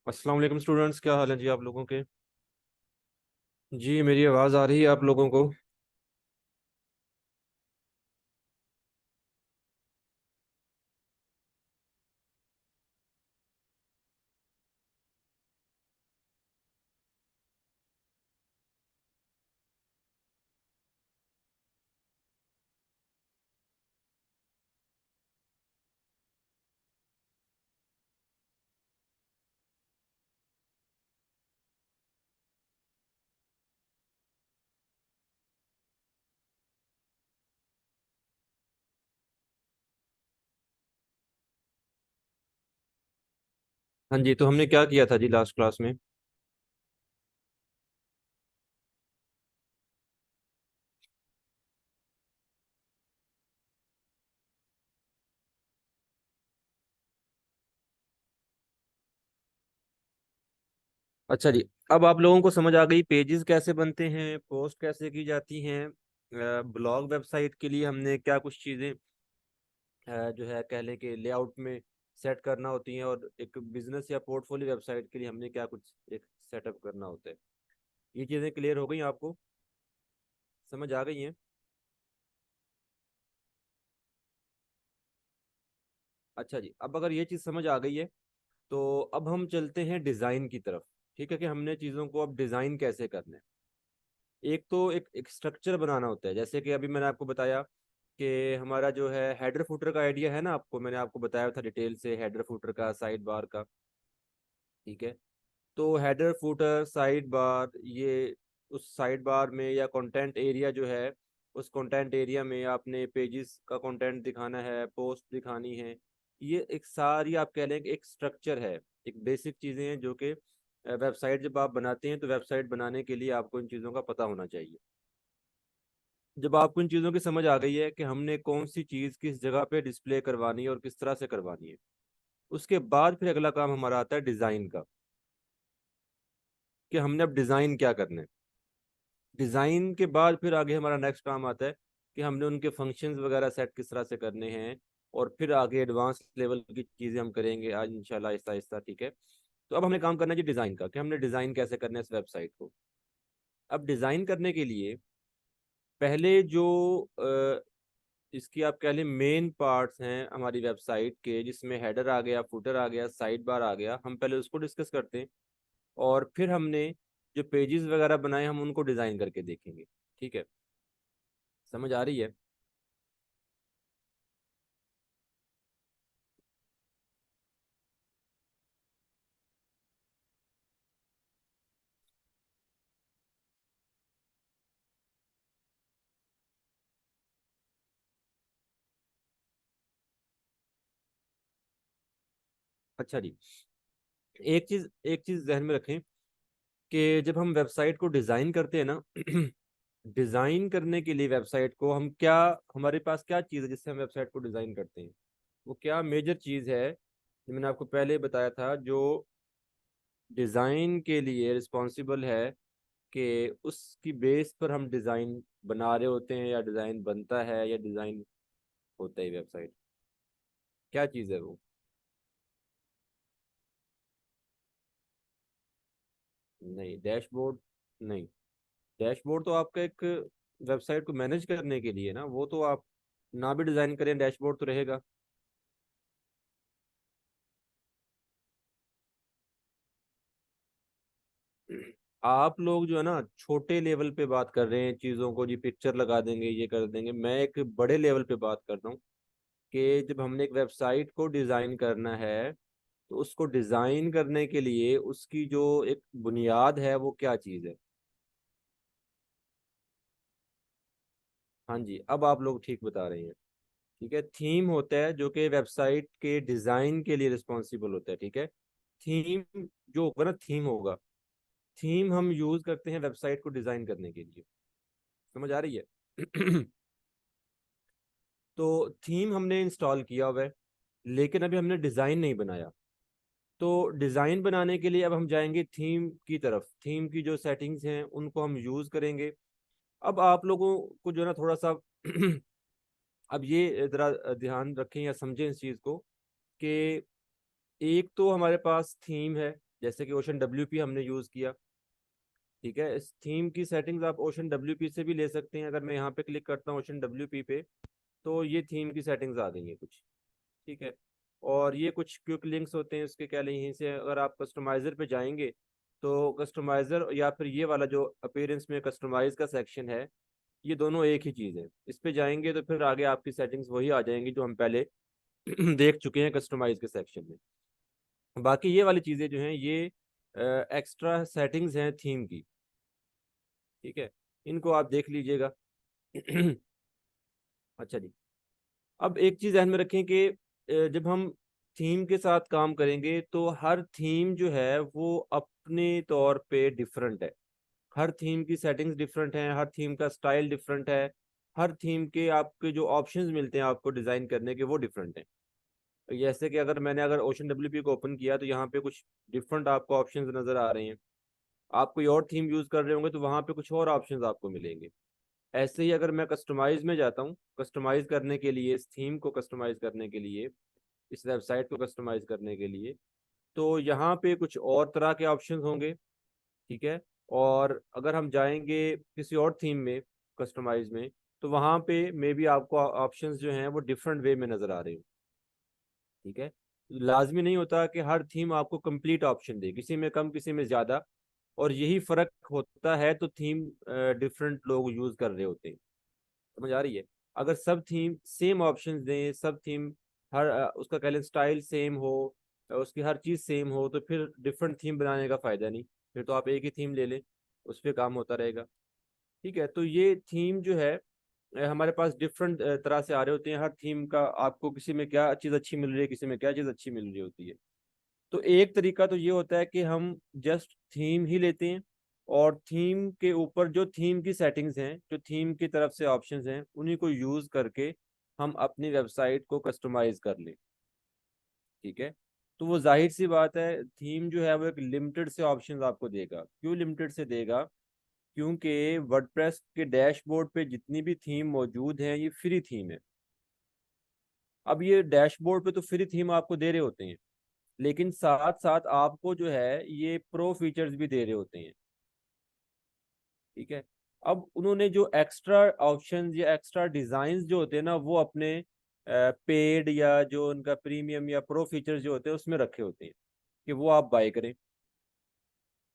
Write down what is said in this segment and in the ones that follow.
अस्सलाम वालेकुम स्टूडेंट्स, क्या हाल है जी आप लोगों के। जी मेरी आवाज़ आ रही है आप लोगों को। हाँ जी, तो हमने क्या किया था जी लास्ट क्लास में। अच्छा जी, अब आप लोगों को समझ आ गई पेजेस कैसे बनते हैं, पोस्ट कैसे की जाती हैं। ब्लॉग वेबसाइट के लिए हमने क्या कुछ चीज़ें जो है कह लें कि लेआउट में सेट करना होती हैं, और एक बिजनेस या पोर्टफोलियो वेबसाइट के लिए हमने क्या कुछ एक सेटअप करना होता है। ये चीज़ें क्लियर हो गई आपको, समझ आ गई हैं। अच्छा जी, अब अगर ये चीज़ समझ आ गई है तो अब हम चलते हैं डिज़ाइन की तरफ। ठीक है कि हमने चीज़ों को अब डिज़ाइन कैसे करना है। एक तो एक स्ट्रक्चर बनाना होता है, जैसे कि अभी मैंने आपको बताया कि हमारा जो है हेडर फुटर का आइडिया है ना, आपको मैंने आपको बताया था डिटेल से हेडर फुटर का, साइड बार का। ठीक है, तो हेडर फुटर साइड बार ये उस साइड बार में या कंटेंट एरिया जो है, उस कंटेंट एरिया में आपने पेजेस का कंटेंट दिखाना है, पोस्ट दिखानी है। ये एक सारी आप कह लें कि एक स्ट्रक्चर है, एक बेसिक चीज़ें हैं जो कि वेबसाइट जब आप बनाते हैं तो वेबसाइट बनाने के लिए आपको इन चीज़ों का पता होना चाहिए। जब आपको इन चीज़ों की समझ आ गई है कि हमने कौन सी चीज़ किस जगह पे डिस्प्ले करवानी है और किस तरह से करवानी है, उसके बाद फिर अगला काम हमारा आता है डिज़ाइन का, कि हमने अब डिज़ाइन क्या करना है। डिज़ाइन के बाद फिर आगे हमारा नेक्स्ट काम आता है कि हमने उनके फंक्शंस वगैरह सेट किस तरह से करने हैं, और फिर आगे एडवांस लेवल की चीज़ें हम करेंगे आज इंशाल्लाह आहिस्ता आहिस्ता। ठीक है, तो अब हमें काम करना है जी डिज़ाइन का, कि हमने डिज़ाइन कैसे करना है इस वेबसाइट को। अब डिज़ाइन करने के लिए पहले जो इसकी आप कह लें मेन पार्ट्स हैं हमारी वेबसाइट के, जिसमें हेडर आ गया, फुटर आ गया, साइड बार आ गया, हम पहले उसको डिस्कस करते हैं। और फिर हमने जो पेजेस वगैरह बनाए हम उनको डिज़ाइन करके देखेंगे। ठीक है, समझ आ रही है। अच्छा जी, एक चीज जहन में रखें कि जब हम वेबसाइट को डिजाइन करते हैं ना डिजाइन करने के लिए वेबसाइट को हम क्या, हमारे पास क्या चीज़ है जिससे हम वेबसाइट को डिजाइन करते हैं। वो क्या मेजर चीज़ है जो मैंने आपको पहले बताया था, जो डिजाइन के लिए रिस्पॉन्सिबल है, कि उसकी बेस पर हम डिजाइन बना रहे होते हैं, या डिजाइन बनता है, या डिजाइन होता है वेबसाइट। क्या चीज़ है वो। नहीं, डैशबोर्ड नहीं। डैशबोर्ड तो आपका एक वेबसाइट को मैनेज करने के लिए ना, वो तो आप ना भी डिजाइन करें डैशबोर्ड तो रहेगा। आप लोग जो है ना छोटे लेवल पे बात कर रहे हैं चीज़ों को, जी पिक्चर लगा देंगे ये कर देंगे, मैं एक बड़े लेवल पे बात कर रहा हूँ कि जब हमने एक वेबसाइट को डिज़ाइन करना है तो उसको डिज़ाइन करने के लिए उसकी जो एक बुनियाद है वो क्या चीज़ है। हाँ जी, अब आप लोग ठीक बता रहे हैं। ठीक है, थीम होता है जो कि वेबसाइट के डिज़ाइन के लिए रिस्पॉन्सिबल होता है। ठीक है, थीम जो होगा ना, थीम होगा, थीम हम यूज करते हैं वेबसाइट को डिजाइन करने के लिए। समझ आ रही है। तो थीम हमने इंस्टॉल किया हुआ है, लेकिन अभी हमने डिजाइन नहीं बनाया। तो डिजाइन बनाने के लिए अब हम जाएंगे थीम की तरफ, थीम की जो सेटिंग्स हैं उनको हम यूज करेंगे। अब आप लोगों को जो है ना थोड़ा सा अब ये जरा ध्यान रखें या समझें इस चीज को, कि एक तो हमारे पास थीम है, जैसे कि ओशन WP हमने यूज़ किया। ठीक है, इस थीम की सेटिंग्स आप ओशन WP से भी ले सकते हैं। अगर मैं यहाँ पे क्लिक करता हूँ ओशन WP पे, तो ये थीम की सेटिंग्स आ गई हैं कुछ। ठीक है, और ये कुछ क्विक लिंक्स होते हैं उसके, क्या यहीं से अगर आप कस्टमाइजर पे जाएंगे तो कस्टमाइजर या फिर ये वाला जो अपीयरेंस में कस्टमाइज का सेक्शन है, ये दोनों एक ही चीज़ है। इस पे जाएंगे तो फिर आगे आपकी सेटिंग्स वही आ जाएंगी जो हम पहले देख चुके हैं कस्टमाइज के सेक्शन में। बाकी ये वाली चीज़ें जो हैं ये एक्स्ट्रा सेटिंग्स हैं थीम की। ठीक है, इनको आप देख लीजिएगा। अच्छा जी, अब एक चीज़ ध्यान में रखें कि जब हम थीम के साथ काम करेंगे तो हर थीम जो है वो अपने तौर पे डिफरेंट है। हर थीम की सेटिंग्स डिफरेंट हैं, हर थीम का स्टाइल डिफरेंट है, हर थीम के आपके जो ऑप्शंस मिलते हैं आपको डिज़ाइन करने के वो डिफरेंट हैं। जैसे कि अगर ओशन WP को ओपन किया तो यहाँ पे कुछ डिफरेंट आपको ऑप्शंस नज़र आ रहे हैं। आप कोई और थीम यूज़ कर रहे होंगे तो वहाँ पे कुछ और ऑप्शंस आपको मिलेंगे। ऐसे ही अगर मैं कस्टमाइज में जाता हूँ, कस्टमाइज करने के लिए, इस थीम को कस्टमाइज करने के लिए, इस वेबसाइट को कस्टमाइज करने के लिए, तो यहाँ पे कुछ और तरह के ऑप्शंस होंगे। ठीक है, और अगर हम जाएंगे किसी और थीम में कस्टमाइज में, तो वहाँ पे मे बी आपको ऑप्शंस जो हैं वो डिफरेंट वे में नज़र आ रहे हो। ठीक है, लाजमी नहीं होता कि हर थीम आपको कंप्लीट ऑप्शन दे, किसी में कम किसी में ज़्यादा, और यही फ़र्क होता है तो थीम डिफरेंट लोग यूज़ कर रहे होते हैं। समझ आ रही है? अगर सब थीम सेम ऑप्शंस दें, सब थीम हर उसका कह लें स्टाइल सेम हो, उसकी हर चीज़ सेम हो, तो फिर डिफरेंट थीम बनाने का फ़ायदा नहीं। फिर तो आप एक ही थीम ले लें, उस पर काम होता रहेगा। ठीक है, तो ये थीम जो है हमारे पास डिफरेंट तरह से आ रहे होते हैं। हर थीम का आपको किसी में क्या चीज़ अच्छी मिल रही है, किसी में क्या चीज़ अच्छी मिल रही होती है। तो एक तरीका तो ये होता है कि हम जस्ट थीम ही लेते हैं, और थीम के ऊपर जो थीम की सेटिंग्स हैं, जो थीम की तरफ से ऑप्शंस हैं, उन्हीं को यूज़ करके हम अपनी वेबसाइट को कस्टमाइज कर लें। ठीक है, तो वो जाहिर सी बात है थीम जो है वो एक लिमिटेड से ऑप्शंस आपको देगा। क्यों लिमिटेड से देगा? क्योंकि वर्डप्रेस के डैशबोर्ड पे जितनी भी थीम मौजूद हैं ये फ्री थीम है। अब ये डैशबोर्ड पे तो फ्री थीम आपको दे रहे होते हैं, लेकिन साथ साथ आपको जो है ये प्रो फीचर्स भी दे रहे होते हैं। ठीक है, अब उन्होंने जो एक्स्ट्रा ऑप्शंस या एक्स्ट्रा डिजाइन जो होते हैं ना, वो अपने पेड या जो उनका प्रीमियम या प्रो फीचर्स जो होते हैं उसमें रखे होते हैं कि वो आप बाय करें।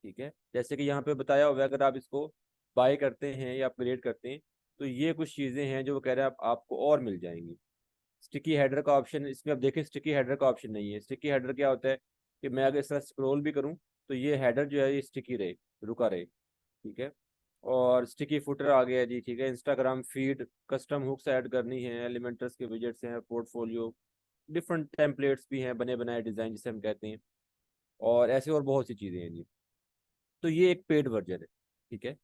ठीक है, जैसे कि यहाँ पे बताया हुआ है, अगर आप इसको बाय करते हैं या अपग्रेड करते हैं तो ये कुछ चीज़ें हैं जो वो कह रहे हैं आपको और मिल जाएंगी। स्टिकी हेडर का ऑप्शन इसमें, अब देखें स्टिकी हेडर का ऑप्शन नहीं है। स्टिकी हेडर क्या होता है कि मैं अगर इस तरह स्क्रॉल भी करूँ तो ये हेडर जो है ये स्टिकी रहे, रुका रहे। ठीक है, और स्टिकी फुटर आ गया जी। ठीक है, Instagram feed, custom hooks add करनी है, एलिमेंटर्स के विजेट्स हैं, पोर्टफोलियो, डिफरेंट टेम्पलेट्स भी हैं, बने बनाए डिज़ाइन जिसे हम कहते हैं, और ऐसे और बहुत सी चीज़ें हैं जी। तो ये एक पेड वर्जन है। ठीक है,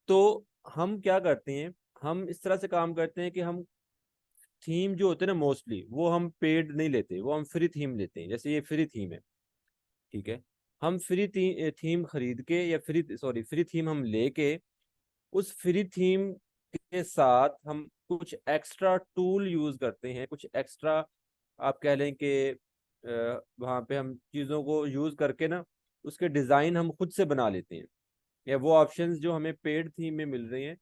तो हम क्या करते हैं, हम इस तरह से काम करते हैं कि हम थीम जो होते हैं ना मोस्टली वो हम पेड नहीं लेते, वो हम फ्री थीम लेते हैं। जैसे ये फ्री थीम है। ठीक है, हम थीम खरीद के या फ्री थीम हम लेके उस फ्री थीम के साथ हम कुछ एक्स्ट्रा टूल यूज करते हैं, कुछ एक्स्ट्रा आप कह लें कि वहाँ पे हम चीज़ों को यूज करके ना उसके डिज़ाइन हम खुद से बना लेते हैं। या वो ऑप्शंस जो हमें पेड थीम में मिल रहे हैं,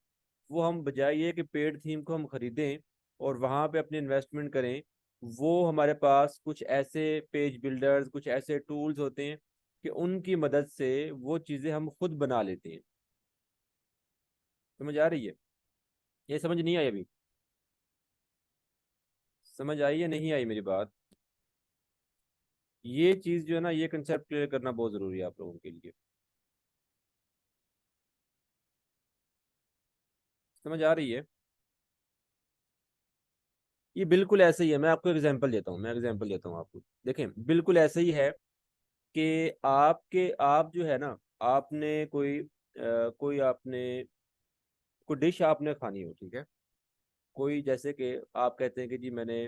वो हम बजाय ये कि पेड थीम को हम खरीदें और वहाँ पे अपनी इन्वेस्टमेंट करें, वो हमारे पास कुछ ऐसे पेज बिल्डर्स, कुछ ऐसे टूल्स होते हैं कि उनकी मदद से वो चीज़ें हम खुद बना लेते हैं। समझ आ रही है? ये समझ नहीं आई अभी? समझ आई या नहीं आई मेरी बात? ये चीज़ जो है ना, ये कंसेप्ट क्लियर करना बहुत ज़रूरी है आप लोगों के लिए। समझ आ रही है? ये बिल्कुल ऐसे ही है। मैं आपको एग्जांपल देता हूँ, मैं एग्जांपल देता हूँ आपको। देखें, बिल्कुल ऐसे ही है कि आप जो है ना, आपने कोई आपने कोई डिश आपने खानी हो। ठीक है, कोई जैसे कि आप कहते हैं कि जी मैंने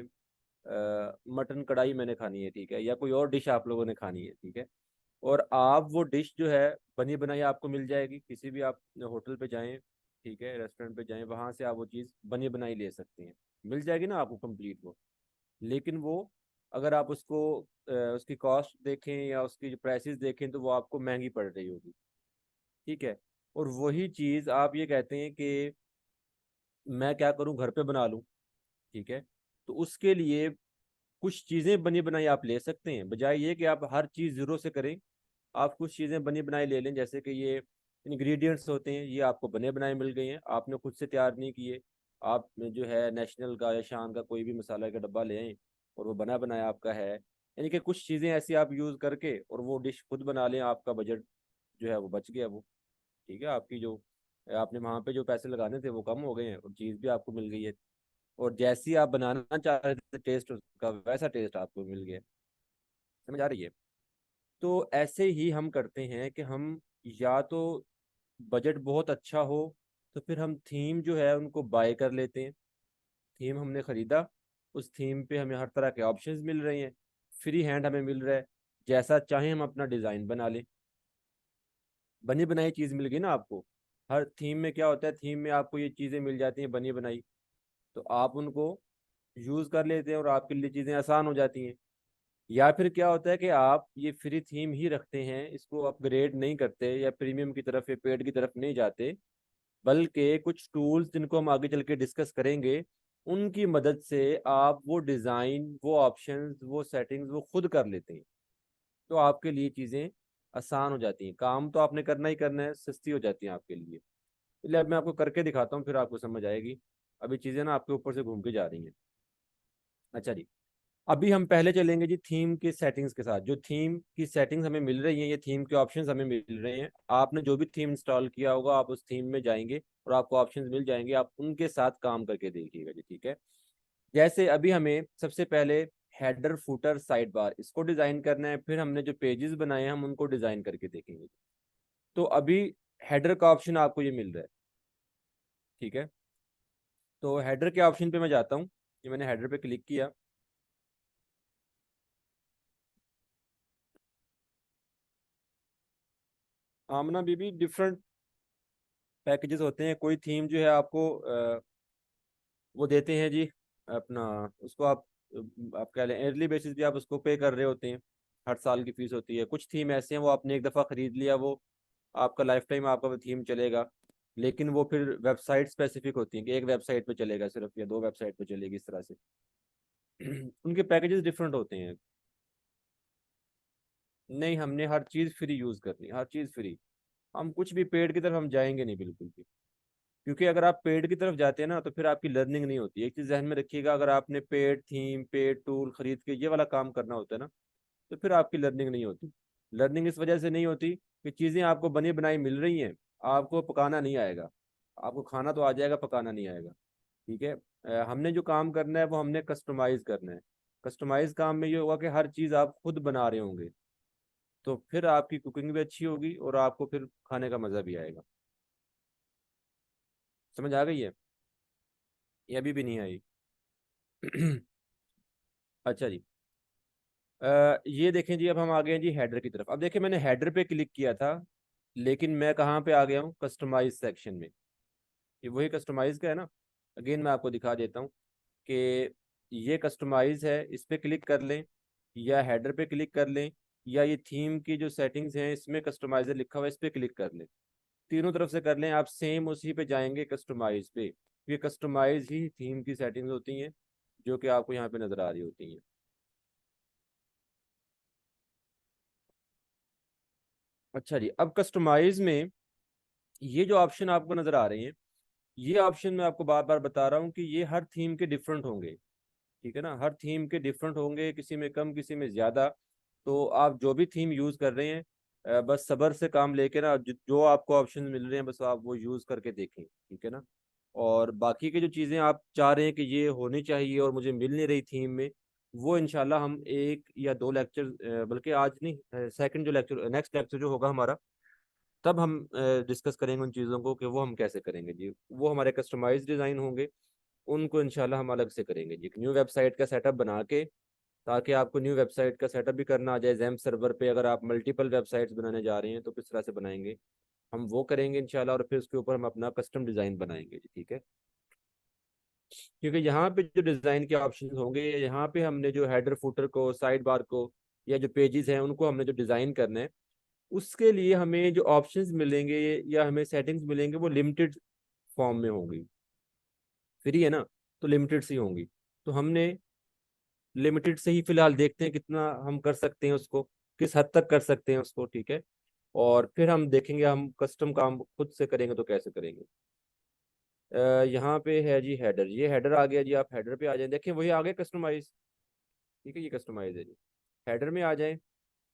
मटन कढ़ाई मैंने खानी है। ठीक है, या कोई और डिश आप लोगों ने खानी है। ठीक है, और आप वो डिश जो है बनी बनाई आपको मिल जाएगी, किसी भी आप होटल पे जाएं, ठीक है, रेस्टोरेंट पे जाएं, वहां से आप वो चीज़ बनी बनाई ले सकते हैं, मिल जाएगी ना आपको कंप्लीट वो। लेकिन वो अगर आप उसको उसकी कॉस्ट देखें या उसकी जो प्राइसेस देखें तो वो आपको महंगी पड़ रही होगी। ठीक है। और वही चीज़ आप ये कहते हैं कि मैं क्या करूं, घर पे बना लूं। ठीक है। तो उसके लिए कुछ चीज़ें बनी बनाई आप ले सकते हैं, बजाय ये कि आप हर चीज़ ज़ीरो से करें। आप कुछ चीज़ें बनी बनाई ले लें, जैसे कि ये इंग्रेडिएंट्स होते हैं, ये आपको बने बनाए मिल गए हैं, आपने खुद से तैयार नहीं किए। आप जो है नेशनल का या शान का कोई भी मसाला का डब्बा ले आएं और वो बना बनाया आपका है। यानी कि कुछ चीज़ें ऐसी आप यूज़ करके और वो डिश खुद बना लें, आपका बजट जो है वो बच गया वो। ठीक है। आपकी जो आपने वहाँ पे जो पैसे लगाने थे वो कम हो गए हैं और चीज़ भी आपको मिल गई है। और जैसी आप बनाना चाह रहे थे टेस्ट उसका, वैसा टेस्ट आपको मिल गया। समझ आ रही है। तो ऐसे ही हम करते हैं कि हम या तो बजट बहुत अच्छा हो तो फिर हम थीम जो है उनको बाय कर लेते हैं। थीम हमने खरीदा, उस थीम पे हमें हर तरह के ऑप्शंस मिल रहे हैं, फ्री हैंड हमें मिल रहा है, जैसा चाहे हम अपना डिज़ाइन बना लें। बनी बनाई चीज़ मिल गई ना आपको। हर थीम में क्या होता है, थीम में आपको ये चीज़ें मिल जाती हैं बनी बनाई, तो आप उनको यूज़ कर लेते हैं और आपके लिए चीज़ें आसान हो जाती हैं। या फिर क्या होता है कि आप ये फ्री थीम ही रखते हैं, इसको अपग्रेड नहीं करते या प्रीमियम की तरफ या पेड की तरफ नहीं जाते, बल्कि कुछ टूल्स जिनको हम आगे चल के डिस्कस करेंगे उनकी मदद से आप वो डिज़ाइन, वो ऑप्शंस, वो सेटिंग्स वो खुद कर लेते हैं। तो आपके लिए चीज़ें आसान हो जाती हैं, काम तो आपने करना ही करना है, सस्ती हो जाती हैं आपके लिए। इसलिए अब मैं आपको करके दिखाता हूँ, फिर आपको समझ आएगी। अभी चीज़ें ना आपके ऊपर से घूम के जा रही हैं। अच्छा जी। अभी हम पहले चलेंगे जी थीम की सेटिंग्स के साथ। जो थीम की सेटिंग्स हमें मिल रही हैं, ये थीम के ऑप्शंस हमें मिल रहे हैं। आपने जो भी थीम इंस्टॉल किया होगा आप उस थीम में जाएंगे और आपको ऑप्शंस मिल जाएंगे, आप उनके साथ काम करके देखिएगा जी। ठीक है। जैसे अभी हमें सबसे पहले हेडर, फुटर, साइड बार इसको डिज़ाइन करना है, फिर हमने जो पेजेस बनाए हैं हम उनको डिज़ाइन करके देखेंगे। तो अभी हेडर का ऑप्शन आपको ये मिल रहा है। ठीक है। तो हेडर के ऑप्शन पे मैं जाता हूँ। ये मैंने हेडर पे क्लिक किया। आमना बीबी डिफरेंट पैकेजेस होते हैं। कोई थीम जो है आपको वो देते हैं जी अपना, उसको आप कह लें ईयरली बेसिस भी आप उसको पे कर रहे होते हैं, हर साल की फीस होती है। कुछ थीम ऐसे हैं वो आपने एक दफ़ा ख़रीद लिया, वो आपका लाइफ टाइम आपका वो थीम चलेगा। लेकिन वो फिर वेबसाइट स्पेसिफिक होती है कि एक वेबसाइट पे चलेगा सिर्फ या दो वेबसाइट पे चलेगी, इस तरह से। उनके पैकेजेस डिफरेंट होते हैं। नहीं, हमने हर चीज़ फ्री यूज़ करनी, हर चीज़ फ्री। हम कुछ भी पेड की तरफ हम जाएंगे नहीं बिल्कुल भी। क्योंकि अगर आप पेड की तरफ जाते हैं ना तो फिर आपकी लर्निंग नहीं होती। एक चीज़ जहन में रखिएगा, अगर आपने पेड थीम, पेड टूल खरीद के ये वाला काम करना होता है ना, तो फिर आपकी लर्निंग नहीं होती। लर्निंग इस वजह से नहीं होती कि चीज़ें आपको बनी बनाई मिल रही हैं, आपको पकाना नहीं आएगा। आपको खाना तो आ जाएगा, पकाना नहीं आएगा। ठीक है। हमने जो काम करना है वो हमने कस्टमाइज करना है। कस्टमाइज काम में ये होगा कि हर चीज़ आप खुद बना रहे होंगे, तो फिर आपकी कुकिंग भी अच्छी होगी और आपको फिर खाने का मज़ा भी आएगा। समझ आ गई है? ये अभी भी नहीं आई? अच्छा जी। ये देखें जी, अब हम आ गए हैं जी हेडर की तरफ। अब देखिए मैंने हेडर पे क्लिक किया था, लेकिन मैं कहाँ पे आ गया हूँ, कस्टमाइज सेक्शन में। ये वही कस्टमाइज का है ना। अगेन मैं आपको दिखा देता हूँ कि ये कस्टमाइज है, इस पे क्लिक कर लें या हेडर पे क्लिक कर लें, या ये थीम की जो सेटिंग्स हैं इसमें कस्टमाइजर लिखा हुआ है इस पे क्लिक कर लें। तीनों तरफ से कर लें आप, सेम उसी पे जाएंगे कस्टमाइज पे। ये कस्टमाइज ही थीम की सेटिंग्स होती हैं जो कि आपको यहाँ पे नज़र आ रही होती हैं। अच्छा जी। अब कस्टमाइज में ये जो ऑप्शन आपको नज़र आ रहे हैं, ये ऑप्शन मैं आपको बार बार बता रहा हूँ कि ये हर थीम के डिफरेंट होंगे। ठीक है ना, हर थीम के डिफरेंट होंगे, किसी में कम किसी में ज़्यादा। तो आप जो भी थीम यूज़ कर रहे हैं, बस सब्र से काम लेके ना, जो आपको ऑप्शन मिल रहे हैं बस आप वो यूज़ करके देखें। ठीक है ना। और बाकी की जो चीज़ें आप चाह रहे हैं कि ये होनी चाहिए और मुझे मिल नहीं रही थीम में, वो इंशाल्लाह हम एक या दो लेक्चर, बल्कि आज नहीं, सेकंड जो लेक्चर, नेक्स्ट लेक्चर जो होगा हमारा, तब हम डिस्कस करेंगे उन चीज़ों को कि वो हम कैसे करेंगे जी। वो हमारे कस्टमाइज डिज़ाइन होंगे, उनको इंशाल्लाह हम अलग से करेंगे जी, एक न्यू वेबसाइट का सेटअप बना के, ताकि आपको न्यू वेबसाइट का सेटअप भी करना आ जाए। जैम सर्वर पे अगर आप मल्टीपल वेबसाइट्स बनाने जा रहे हैं तो किस तरह से बनाएंगे, हम वो करेंगे इंशाल्लाह। और फिर उसके ऊपर हम अपना कस्टम डिज़ाइन बनाएंगे जी। ठीक है। क्योंकि यहाँ पे जो डिज़ाइन के ऑप्शन होंगे, यहाँ पे हमने जो हेडर फुटर को, साइड बार को, या जो पेजेस हैं उनको हमने जो डिज़ाइन करना है, उसके लिए हमें जो ऑप्शंस मिलेंगे या हमें सेटिंग्स मिलेंगे वो लिमिटेड फॉर्म में होंगी। फ्री है ना, तो लिमिटेड सी होंगी। तो हमने लिमिटेड से ही फिलहाल देखते हैं कितना हम कर सकते हैं उसको, किस हद तक कर सकते हैं उसको, ठीक है। और फिर हम देखेंगे हम कस्टम काम खुद से करेंगे तो कैसे करेंगे। यहाँ पे है जी हेडर, ये हेडर आ गया जी। आप हेडर पे आ जाए, देखिए वही आ गया कस्टमाइज। ठीक है, ये कस्टमाइज है जी। हेडर में आ जाए।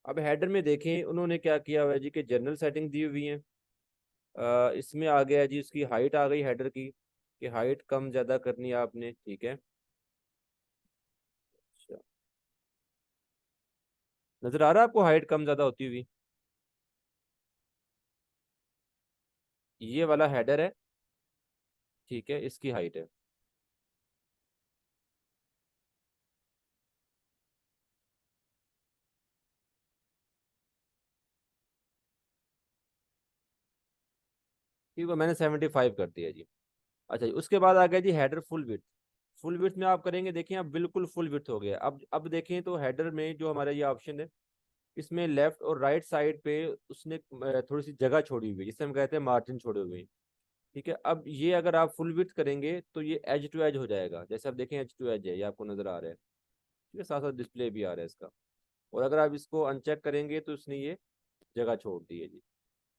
अब हेडर में देखें उन्होंने क्या किया हुआ है जी, कि जनरल सेटिंग दी हुई है। इसमें आ गया जी, उसकी हाइट आ गई हेडर की, कि हाइट कम ज़्यादा करनी है आपने, ठीक है। अच्छा, नज़र आ रहा है आपको हाइट कम ज़्यादा होती हुई? ये वाला हेडर है, ठीक है, इसकी हाइट है। ठीक है, मैंने 75 कर दिया जी। अच्छा जी, उसके बाद आ गया जी header full width. Full width में आप करेंगे, देखिए अब बिल्कुल फुल विड्थ हो गया। अब देखें तो हेडर में जो हमारा ये ऑप्शन है, इसमें लेफ्ट और राइट साइड पे उसने थोड़ी सी जगह छोड़ी हुई है, जिसे हम कहते हैं मार्जिन छोड़े हुए हैं। ठीक है, अब ये अगर आप फुल विड्थ करेंगे तो ये एज टू एज हो जाएगा। जैसे आप देखें एज टू एज है, ये आपको नजर आ रहा है, ठीक है, साथ साथ डिस्प्ले भी आ रहा है इसका। और अगर आप इसको अनचेक करेंगे तो उसने ये जगह छोड़ दी है जी।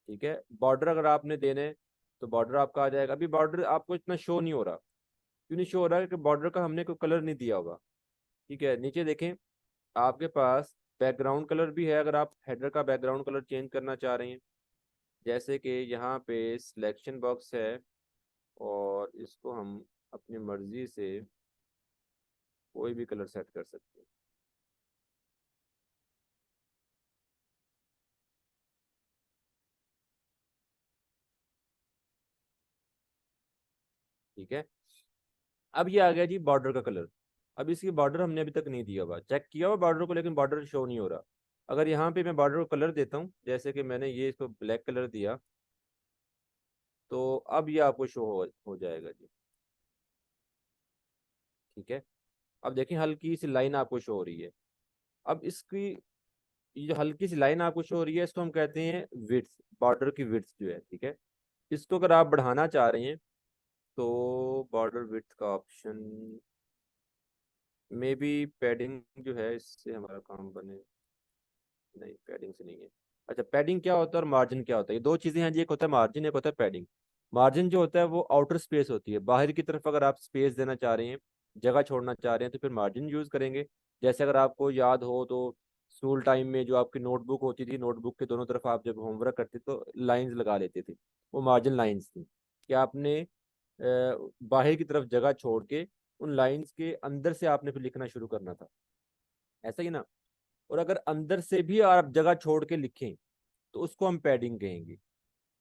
ठीक है, बॉर्डर अगर आपने देने हैं तो बॉर्डर आपका आ जाएगा। अभी बॉर्डर आपको इतना शो नहीं हो रहा, क्यों नहीं शो हो रहा है? कि बॉर्डर का हमने कोई कलर नहीं दिया होगा। ठीक है, नीचे देखें, आपके पास बैकग्राउंड कलर भी है, अगर आप हेडर का बैकग्राउंड कलर चेंज करना चाह रहे हैं। जैसे कि यहाँ पे सिलेक्शन बॉक्स है, और इसको हम अपनी मर्जी से कोई भी कलर सेट कर सकते हैं। ठीक है, अब ये आ गया जी बॉर्डर का कलर। अब इसकी बॉर्डर हमने अभी तक नहीं दिया हुआ, चेक किया हुआ बॉर्डर को, लेकिन बॉर्डर शो नहीं हो रहा। अगर यहाँ पे मैं बॉर्डर को कलर देता हूँ, जैसे कि मैंने ये इसको ब्लैक कलर दिया, तो अब ये आपको शो हो जाएगा जी। ठीक है, अब देखिए हल्की सी लाइन आपको शो हो रही है। अब इसकी ये जो हल्की सी लाइन आपको शो हो रही है, इसको हम कहते हैं विड्थ, बॉर्डर की विड्थ जो है। ठीक है, इसको अगर आप बढ़ाना चाह रहे हैं तो बॉर्डर विड्थ का ऑप्शन, मे बी पैडिंग जो है इससे हमारा काम बने। नहीं, पैडिंग से नहीं है। अच्छा, पैडिंग क्या होता है और मार्जिन क्या होता है? ये दो चीजें हैं जी, एक होता है मार्जिन, एक होता है पैडिंग। मार्जिन जो होता है वो आउटर स्पेस होती है, बाहर की तरफ अगर आप स्पेस देना चाह रहे हैं, जगह छोड़ना चाह रहे हैं, तो फिर मार्जिन यूज करेंगे। जैसे अगर आपको याद हो तो स्कूल टाइम में जो आपकी नोटबुक होती थी, नोटबुक के दोनों तरफ आप जब होमवर्क करते तो लाइंस लगा लेते थे, वो मार्जिन लाइंस थी। कि आपने बाहर की तरफ जगह छोड़ के उन लाइंस के अंदर से आपने फिर लिखना शुरू करना था, ऐसा ही ना। और अगर अंदर से भी आप जगह छोड़ के लिखें तो उसको हम पैडिंग कहेंगे।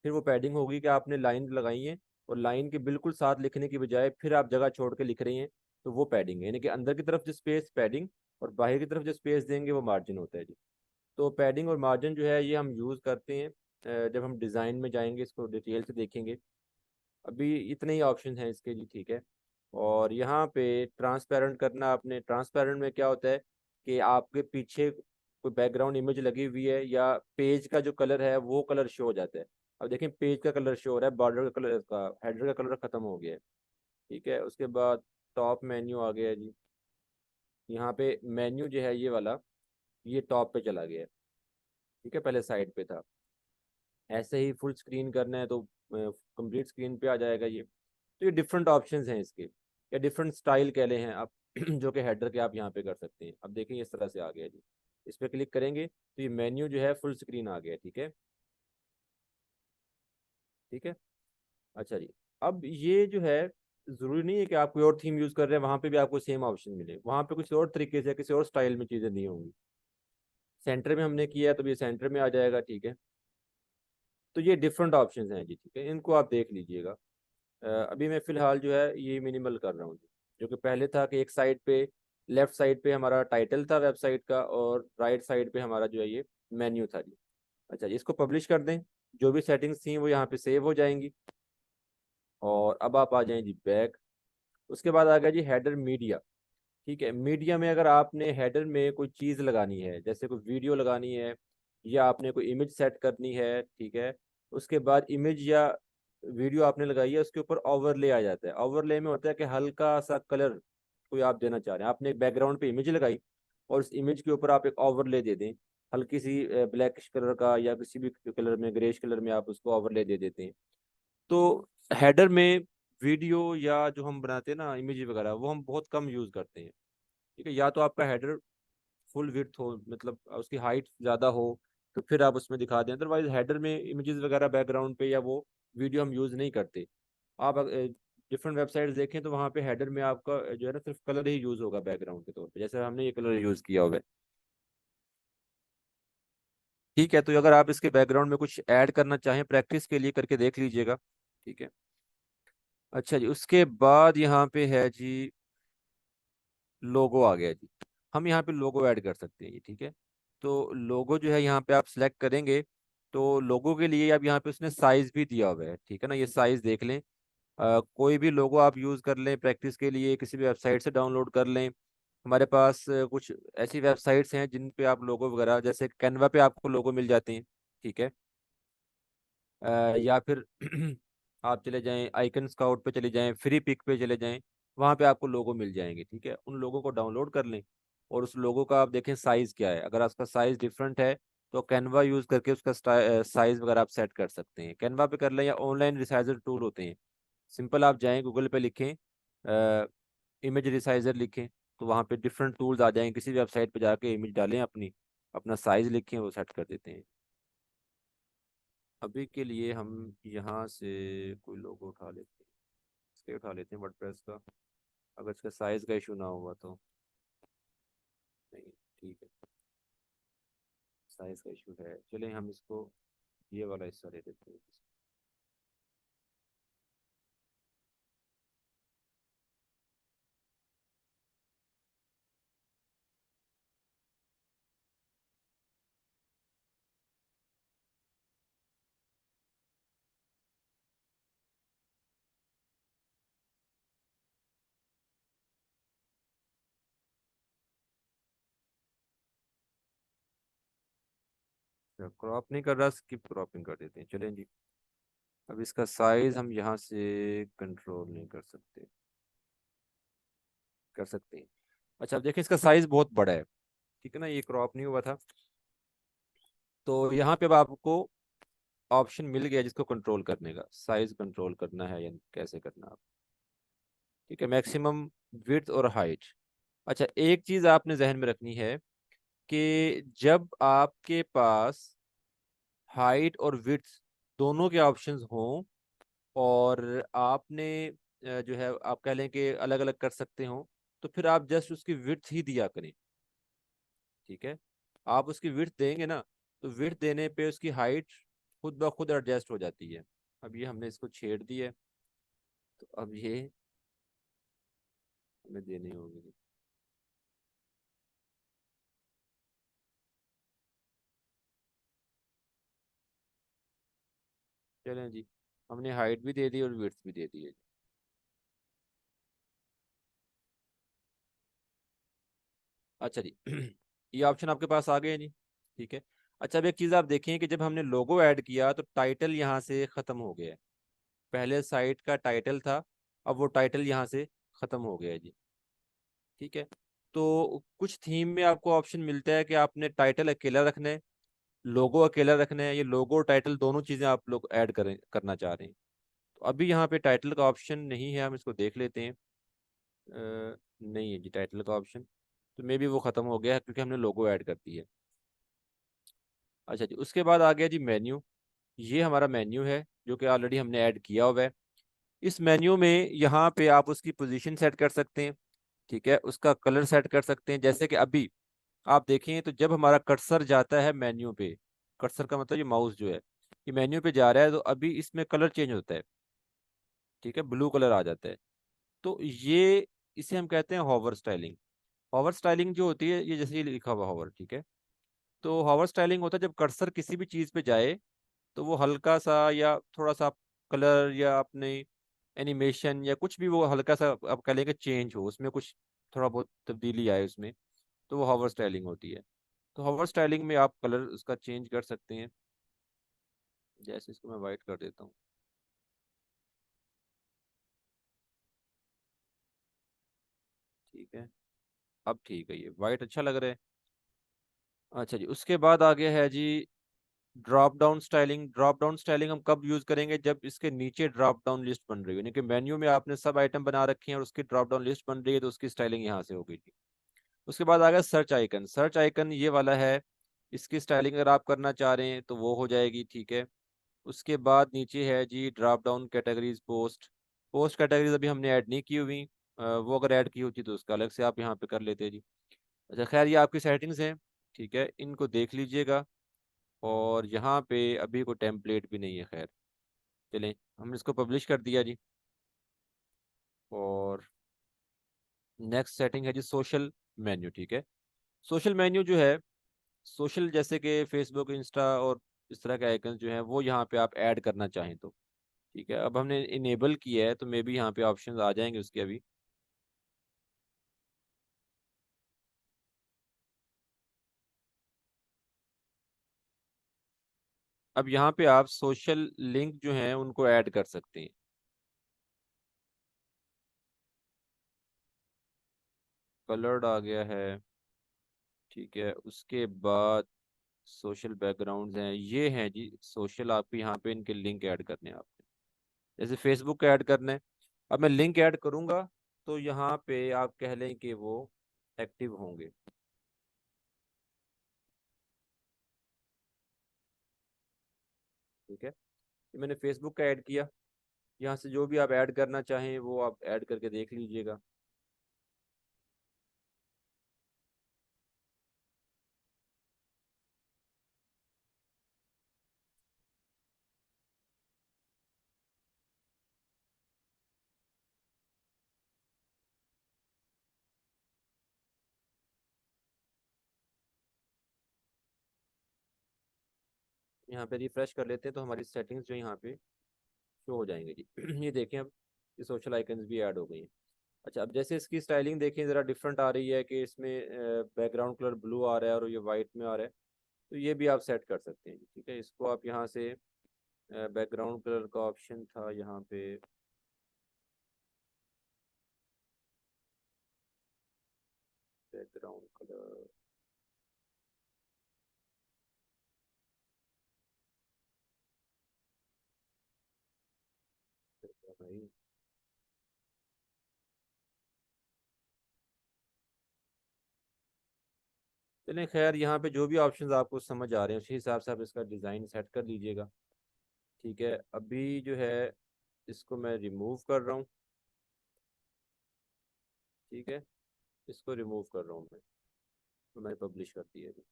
फिर वो पैडिंग होगी कि आपने लाइन लगाई है और लाइन के बिल्कुल साथ लिखने की बजाय फिर आप जगह छोड़ के लिख रही हैं, तो वो पैडिंग है। यानी कि अंदर की तरफ जो स्पेस पैडिंग, और बाहर की तरफ जो स्पेस देंगे वो मार्जिन होता है जी। तो पैडिंग और मार्जिन जो है ये हम यूज़ करते हैं जब हम डिज़ाइन में जाएंगे, इसको डिटेल से देखेंगे। अभी इतने ही ऑप्शन हैं इसके जी, ठीक है। और यहाँ पे ट्रांसपेरेंट करना, आपने ट्रांसपेरेंट में क्या होता है कि आपके पीछे कोई बैकग्राउंड इमेज लगी हुई है या पेज का जो कलर है वो कलर शो हो जाता है। अब देखें पेज का कलर शो हो रहा है, बॉर्डर का कलर का, हेडर का कलर खत्म हो गया है। ठीक है, उसके बाद टॉप मेन्यू आ गया जी। यहाँ पे मेन्यू जो है ये वाला, ये टॉप पे चला गया है। ठीक है, पहले साइड पे था। ऐसे ही फुल स्क्रीन करना है तो कंप्लीट स्क्रीन पे आ जाएगा ये। तो ये डिफरेंट ऑप्शंस हैं इसके, या डिफरेंट स्टाइल कह ले हैं आप जो कि हेडर के आप यहाँ पे कर सकते हैं। अब देखें इस तरह से आ गया जी। इस पर क्लिक करेंगे तो ये मेन्यू जो है फुल स्क्रीन आ गया। ठीक है, ठीक है। अच्छा जी, अब ये जो है, ज़रूरी नहीं है कि आप कोई और थीम यूज़ कर रहे हैं वहाँ पे भी आपको सेम ऑप्शन मिले, वहाँ पे कुछ और तरीके से किसी और स्टाइल में चीज़ें दी होंगी। सेंटर में हमने किया है तो ये सेंटर में आ जाएगा। ठीक है, तो ये डिफरेंट ऑप्शन हैं जी। ठीक है, इनको आप देख लीजिएगा। अभी मैं फ़िलहाल जो है ये मिनिमल कर रहा हूँ जी। जो कि पहले था कि एक साइड पे, लेफ्ट साइड पे हमारा टाइटल था वेबसाइट का, और राइट साइड पे हमारा जो है ये मेन्यू था जी। अच्छा जी, इसको पब्लिश कर दें। जो भी सेटिंग्स थी वो यहाँ पे सेव हो जाएंगी। और अब आप आ जाएं जी बैक। उसके बाद आ गया जी हेडर मीडिया। ठीक है, मीडिया में अगर आपने हेडर में कोई चीज़ लगानी है, जैसे कोई वीडियो लगानी है या आपने कोई इमेज सेट करनी है, ठीक है, उसके बाद इमेज या वीडियो आपने लगाई है, उसके ऊपर ओवरले आ जाता है। ओवरले में होता है कि हल्का सा कलर कोई आप देना चाह रहे हैं, आपने एक बैकग्राउंड पे इमेज लगाई और उस इमेज के ऊपर आप एक ओवरले दे दें, हल्की सी ब्लैकिश कलर का या किसी भी कलर में, ग्रेश कलर में आप उसको ओवरले दे देते हैं। तो हेडर में वीडियो या जो हम बनाते हैं ना इमेज वगैरह, वो हम बहुत कम यूज़ करते हैं। ठीक है, या तो आपका हेडर फुल विड्थ हो, मतलब उसकी हाइट ज़्यादा हो, तो फिर आप उसमें दिखा दें। अदरवाइज हेडर में इमेजेस वगैरह बैकग्राउंड पे या वो वीडियो हम यूज़ नहीं करते। आप डिफरेंट वेबसाइट्स देखें तो वहाँ पे हेडर में आपका जो है ना सिर्फ कलर ही यूज़ होगा बैकग्राउंड के तौर पे, जैसे हमने ये कलर यूज़ किया हुआ है। ठीक है, तो अगर आप इसके बैकग्राउंड में कुछ ऐड करना चाहें प्रैक्टिस के लिए, करके देख लीजिएगा। ठीक है। अच्छा जी, उसके बाद यहाँ पे है जी लोगो आ गया जी। हम यहाँ पे लोगो ऐड कर सकते हैं जी। ठीक है, तो लोगो जो है यहाँ पे आप सिलेक्ट करेंगे, तो लोगो के लिए अब यहाँ पे उसने साइज भी दिया हुआ है। ठीक है ना, ये साइज देख लें। कोई भी लोगो आप यूज़ कर लें प्रैक्टिस के लिए, किसी भी वेबसाइट से डाउनलोड कर लें। हमारे पास कुछ ऐसी वेबसाइट्स हैं जिन पे आप लोगो वगैरह, जैसे कैनवा पे आपको लोगो मिल जाते हैं। ठीक है। या फिर आप चले जाएं आइकन स्काउट पे, चले जाएं फ्री पिक पे, चले जाएं, वहाँ पे आपको लोगो मिल जाएंगे। ठीक है, उन लोगों को डाउनलोड कर लें और उस लोगो का आप देखें साइज़ क्या है। अगर आपका साइज़ डिफरेंट है तो कैनवा यूज़ करके उसका साइज़ वगैरह आप सेट कर सकते हैं। कैनवा पे कर लें या ऑनलाइन रिसाइजर टूल होते हैं, सिंपल आप जाएं गूगल पे लिखें इमेज रिसाइजर लिखें, तो वहाँ पे डिफरेंट टूल्स आ जाएंगे। किसी भी वेबसाइट पे जाके इमेज डालें अपनी, अपना साइज़ लिखें, वो सेट कर देते हैं। अभी के लिए हम यहाँ से कोई लोगो उठा लेते हैं, इसके उठा लेते हैं वर्डप्रेस का, अगर इसका साइज का इशू ना हुआ तो। नहीं, ठीक है, साइज का इशू है, चलें हम इसको ये वाला हिस्सा ले लेते हैं। क्रॉप नहीं कर रहा, स्किप क्रॉपिंग कर देते हैं, चलें जी। अब इसका साइज हम यहाँ से कंट्रोल नहीं कर सकते, कर सकते हैं। अच्छा, अब देखें इसका साइज बहुत बड़ा है। ठीक है ना, ये क्रॉप नहीं हुआ था, तो यहाँ पे अब आपको ऑप्शन मिल गया जिसको कंट्रोल करने का, साइज कंट्रोल करना है या कैसे करना है। ठीक है, मैक्सिमम विड्थ और हाइट। अच्छा, एक चीज आपने जहन में रखनी है कि जब आपके पास हाइट और विड्थ दोनों के ऑप्शंस हों और आपने जो है आप कह लें कि अलग अलग कर सकते हो, तो फिर आप जस्ट उसकी विड्थ ही दिया करें। ठीक है, आप उसकी विड्थ देंगे ना, तो विड्थ देने पे उसकी हाइट खुद ब खुद एडजस्ट हो जाती है। अब ये हमने इसको छेड़ दी है, तो अब ये हमें देनी होगी। चलें जी, हमने हाइट भी दे दी और विड्थ भी दे दी है। अच्छा जी ये ऑप्शन आपके पास आ गए हैं जी। ठीक है। अच्छा, अब एक चीज़ आप देखें कि जब हमने लोगो ऐड किया तो टाइटल यहाँ से ख़त्म हो गया है। पहले साइट का टाइटल था, अब वो टाइटल यहाँ से ख़त्म हो गया है जी। ठीक है, तो कुछ थीम में आपको ऑप्शन मिलता है कि आपने टाइटल अकेला रखना है, लोगो अकेला रखना है, ये लोगो और टाइटल दोनों चीज़ें आप लोग ऐड करें करना चाह रहे हैं। तो अभी यहाँ पे टाइटल का ऑप्शन नहीं है, हम इसको देख लेते हैं। नहीं है जी टाइटल का ऑप्शन, तो मे बी वो ख़त्म हो गया है क्योंकि हमने लोगो ऐड कर दी है। अच्छा जी, उसके बाद आ गया जी मेन्यू। ये हमारा मेन्यू है जो कि ऑलरेडी हमने ऐड किया हुआ है। इस मेन्यू में यहाँ पे आप उसकी पोजीशन सेट कर सकते हैं। ठीक है, उसका कलर सेट कर सकते हैं। जैसे कि अभी आप देखें तो जब हमारा कर्सर जाता है मेन्यू पे, कर्सर का मतलब ये माउस जो है, ये मेन्यू पे जा रहा है, तो अभी इसमें कलर चेंज होता है। ठीक है, ब्लू कलर आ जाता है। तो ये इसे हम कहते हैं हॉवर स्टाइलिंग। हॉवर स्टाइलिंग जो होती है, ये जैसे ये लिखा हुआ हॉवर, ठीक है, तो हॉवर स्टाइलिंग होता है जब कर्सर किसी भी चीज़ पे जाए तो वो हल्का सा या थोड़ा सा कलर या अपने एनिमेशन या कुछ भी वो हल्का सा आप कह लेंगे चेंज हो उसमें, कुछ थोड़ा बहुत तब्दीली आए उसमें, तो वो होवर स्टाइलिंग होती है। तो होवर स्टाइलिंग में आप कलर उसका चेंज कर सकते हैं। जैसे इसको मैं वाइट कर देता हूँ। ठीक है, अब ठीक है, ये वाइट अच्छा लग रहा है। अच्छा जी, उसके बाद आगे है जी drop down styling. Drop down styling हम कब यूज करेंगे, जब इसके नीचे ड्रॉप डाउन लिस्ट बन रही हो, यानी कि मेन्यू में आपने सब आइटम बना रखे हैं और उसकी ड्रॉप डाउन लिस्ट बन रही है, तो उसकी स्टाइलिंग यहाँ से हो गई थी। उसके बाद आ गया सर्च आइकन। सर्च आइकन ये वाला है, इसकी स्टाइलिंग अगर आप करना चाह रहे हैं तो वो हो जाएगी, ठीक है। उसके बाद नीचे है जी drop down categories post. Post categories अभी हमने ऐड नहीं की हुई, वो अगर ऐड की होती तो उसका अलग से आप यहाँ पे कर लेते जी। अच्छा खैर, ये आपकी सेटिंग्स हैं, ठीक है, इनको देख लीजिएगा। और यहाँ पे अभी कोई टेम्पलेट भी नहीं है, खैर चलें, हमने इसको पब्लिश कर दिया जी। और नेक्स्ट सेटिंग है जी सोशल मेन्यू, ठीक है। सोशल मेन्यू जो है, सोशल जैसे कि फेसबुक, इंस्टा और इस तरह के आइकन जो हैं वो यहाँ पे आप ऐड करना चाहें तो, ठीक है। अब हमने इनेबल किया है तो मे बी यहाँ पे ऑप्शंस आ जाएंगे उसके अभी। अब यहाँ पे आप सोशल लिंक जो हैं उनको ऐड कर सकते हैं। कलर्ड आ गया है, ठीक है। उसके बाद सोशल बैकग्राउंड्स हैं, ये हैं जी सोशल, आपको यहाँ पे इनके लिंक ऐड करने हैं आपने। जैसे फेसबुक का ऐड करना है, अब मैं लिंक ऐड करूंगा तो यहाँ पे आप कह लें कि वो एक्टिव होंगे, ठीक है। ये मैंने फेसबुक का ऐड किया, यहाँ से जो भी आप ऐड करना चाहें वो आप ऐड करके देख लीजिएगा। यहाँ पे रिफ्रेश कर लेते हैं तो हमारी सेटिंग्स जो यहाँ पे शो हो जाएंगे जी। ये देखें, अब ये सोशल आइकन्स भी ऐड हो गई हैं। अच्छा, अब जैसे इसकी स्टाइलिंग देखें ज़रा डिफरेंट आ रही है कि इसमें बैकग्राउंड कलर ब्लू आ रहा है और ये वाइट में आ रहा है, तो ये भी आप सेट कर सकते हैं जी, ठीक है। इसको आप यहाँ से बैकग्राउंड कलर का ऑप्शन था यहाँ पे, बैकग्राउंड कलर भाई। चलिए खैर, यहाँ पे जो भी ऑप्शंस आपको समझ आ रहे हैं उसी हिसाब से आप इसका डिज़ाइन सेट कर लीजिएगा, ठीक है। अभी जो है इसको मैं रिमूव कर रहा हूँ, ठीक है। इसको रिमूव कर रहा हूँ मैं, तो मैंने पब्लिश कर दिया अभी।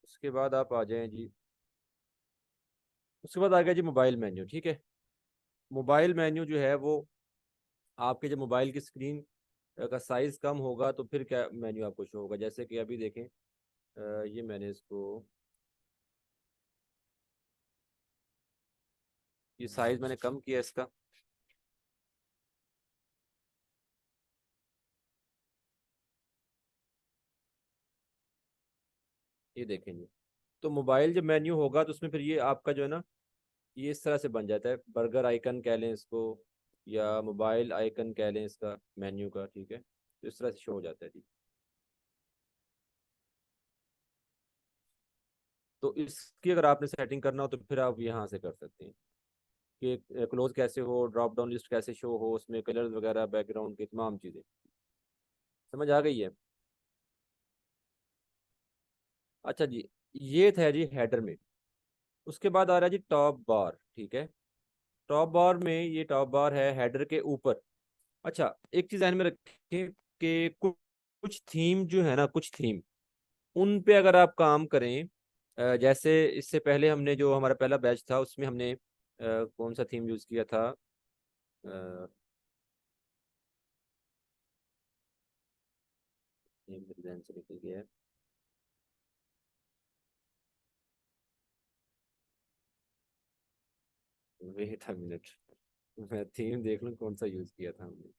उसके बाद आप आ जाएं जी, उसके बाद आ गया जी मोबाइल मेन्यू, ठीक है। मोबाइल मेन्यू जो है वो आपके जब मोबाइल की स्क्रीन का साइज कम होगा तो फिर क्या मेन्यू आपको शो होगा, जैसे कि अभी देखें, ये मैंने इसको, ये साइज मैंने कम किया इसका, ये देखेंगे। तो मोबाइल जब मेन्यू होगा तो उसमें फिर ये आपका जो है ना, ये इस तरह से बन जाता है, बर्गर आइकन कह लें इसको या मोबाइल आइकन कह लें इसका मेन्यू का, ठीक है। तो इस तरह से शो हो जाता है जी। तो इसकी अगर आपने सेटिंग करना हो तो फिर आप यहाँ से कर सकते हैं कि क्लोज कैसे हो, ड्रॉप डाउन लिस्ट कैसे शो हो, उसमें कलर्स वगैरह, बैकग्राउंड की तमाम चीज़ें समझ आ गई है। अच्छा जी, ये था जी हेडर में। उसके बाद आ रहा है जी टॉप बार, ठीक है। टॉप बार में, ये टॉप बार है हेडर के ऊपर। अच्छा, एक चीज़ ध्यान में रखें कि कुछ थीम जो है ना, कुछ थीम उन पे अगर आप काम करें, जैसे इससे पहले हमने जो हमारा पहला बैच था उसमें हमने कौन सा थीम यूज़ किया था, अ, ये मेरे ध्यान से निकल गया है। वेट अ मिनट, मैं थीम देख लूं कौन सा यूज किया था हमने।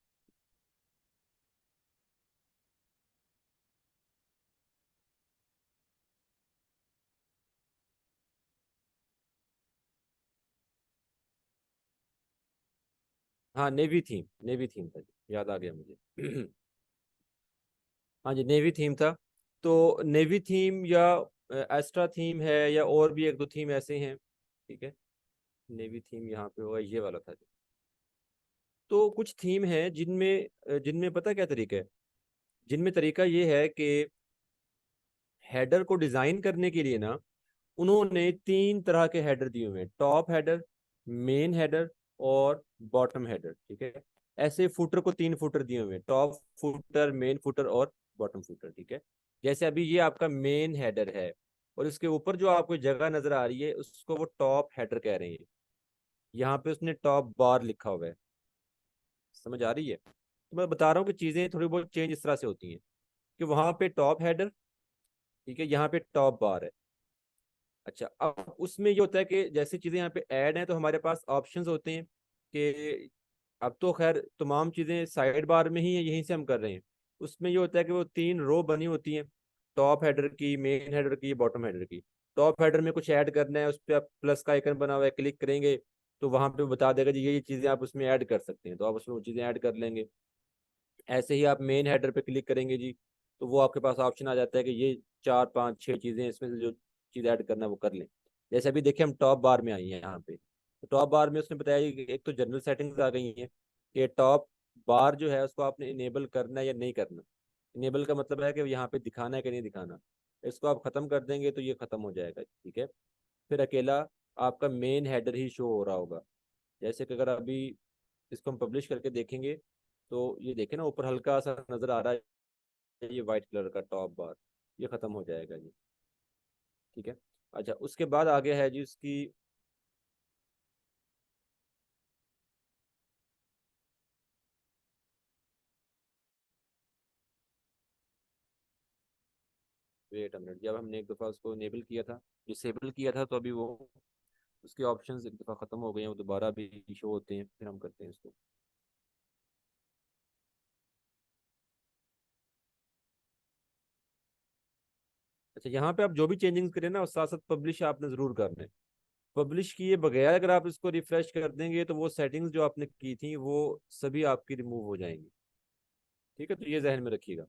हाँ नेवी थीम, नेवी थीम था जी, याद आ गया मुझे। हाँ जी नेवी थीम था। तो नेवी थीम या एस्ट्रा थीम है, या और भी एक दो थीम ऐसे हैं, ठीक है। नेवी थीम यहाँ पे होगा, ये वाला था जी। तो कुछ थीम है जिनमें जिनमें पता क्या तरीका है, जिनमें तरीका ये है कि हेडर को डिजाइन करने के लिए ना, उन्होंने तीन तरह के हेडर दिए हुए हैं, टॉप हेडर, मेन हेडर और बॉटम हेडर, ठीक है। ऐसे फुटर को तीन फुटर दिए हुए हैं, टॉप फुटर, मेन फुटर और बॉटम फुटर, ठीक है। जैसे अभी ये आपका मेन हेडर है, और इसके ऊपर जो आपको जगह नजर आ रही है उसको वो टॉप हेडर कह रहे हैं। यहाँ पे उसने टॉप बार लिखा हुआ है, समझ आ रही है। तो मैं बता रहा हूँ कि चीजें थोड़ी बहुत चेंज इस तरह से होती हैं कि वहां पे टॉप हेडर, ठीक है, यहाँ पे टॉप बार है। अच्छा, अब उसमें ये होता है कि जैसी चीजें यहाँ पे ऐड हैं तो हमारे पास ऑप्शंस होते हैं कि अब तो खैर तमाम चीजें साइड बार में ही है, यहीं से हम कर रहे हैं। उसमें ये होता है कि वो तीन रो बनी होती हैं, टॉप हेडर की, मेन हेडर की, बॉटम हेडर की। टॉप हेडर में कुछ ऐड करना है, उस पर आप प्लस का आइकन बना हुआ है, क्लिक करेंगे तो वहां पे बता देगा जी ये चीजें आप उसमें ऐड कर सकते हैं, तो आप उसमें वो चीजें ऐड कर लेंगे। ऐसे ही आप मेन हेडर पे क्लिक करेंगे जी, तो वो आपके पास ऑप्शन आ जाता है कि ये चार पांच छह चीजें इसमें से जो चीज ऐड करना है वो कर लें। जैसे अभी देखिए हम टॉप बार में आई हैं यहाँ पे, तो टॉप बार में उसने बताया कि एक तो जनरल सेटिंग्स आ गई हैं कि टॉप बार जो है उसको आपने इनेबल करना है या नहीं करना। इनेबल का मतलब है कि यहाँ पे दिखाना है कि नहीं दिखाना। इसको आप खत्म कर देंगे तो ये खत्म हो जाएगा, ठीक है। फिर अकेला आपका मेन हेडर ही शो हो रहा होगा। जैसे कि अगर अभी इसको हम पब्लिश करके देखेंगे, तो ये देखें ना ऊपर हल्का सा नजर आ रहा है ये वाइट कलर का टॉप बार, ये खत्म हो जाएगा जी, ठीक है। अच्छा उसके बाद आगे है जी उसकी, वेट अ मिनट, जब हमने एक दफ़ा उसको इनेबल किया था, डिसेबल किया था, तो अभी वो उसके ऑप्शंस एक दफ़ा ख़त्म हो गए हैं, वो दोबारा भी शो होते हैं, फिर हम करते हैं इसको। अच्छा यहाँ पे आप जो भी चेंजिंग करें ना, उस साथ साथ पब्लिश आपने ज़रूर करना है। पब्लिश किए बगैर अगर आप इसको रिफ्रेश कर देंगे तो वो सेटिंग्स जो आपने की थी वो सभी आपकी रिमूव हो जाएंगी, ठीक है, तो ये जहन में रखिएगा।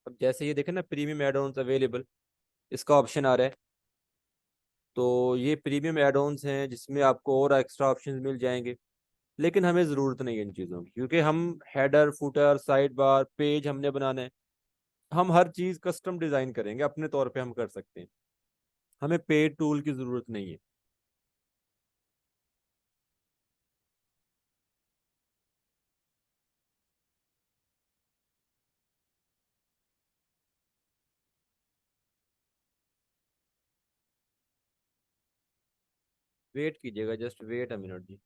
अब जैसे ये देखें ना प्रीमियम एड ऑन्स अवेलेबल, इसका ऑप्शन आ रहा है। तो ये प्रीमियम एड ऑन्स हैं जिसमें आपको और एक्स्ट्रा ऑप्शंस मिल जाएंगे, लेकिन हमें ज़रूरत नहीं है इन चीज़ों की, क्योंकि हम header footer side bar page हमने बनाना है। हम हर चीज़ कस्टम डिज़ाइन करेंगे, अपने तौर पे हम कर सकते हैं, हमें पेड टूल की ज़रूरत नहीं है। वेट कीजिएगा, जस्ट वेट अ मिनट जी।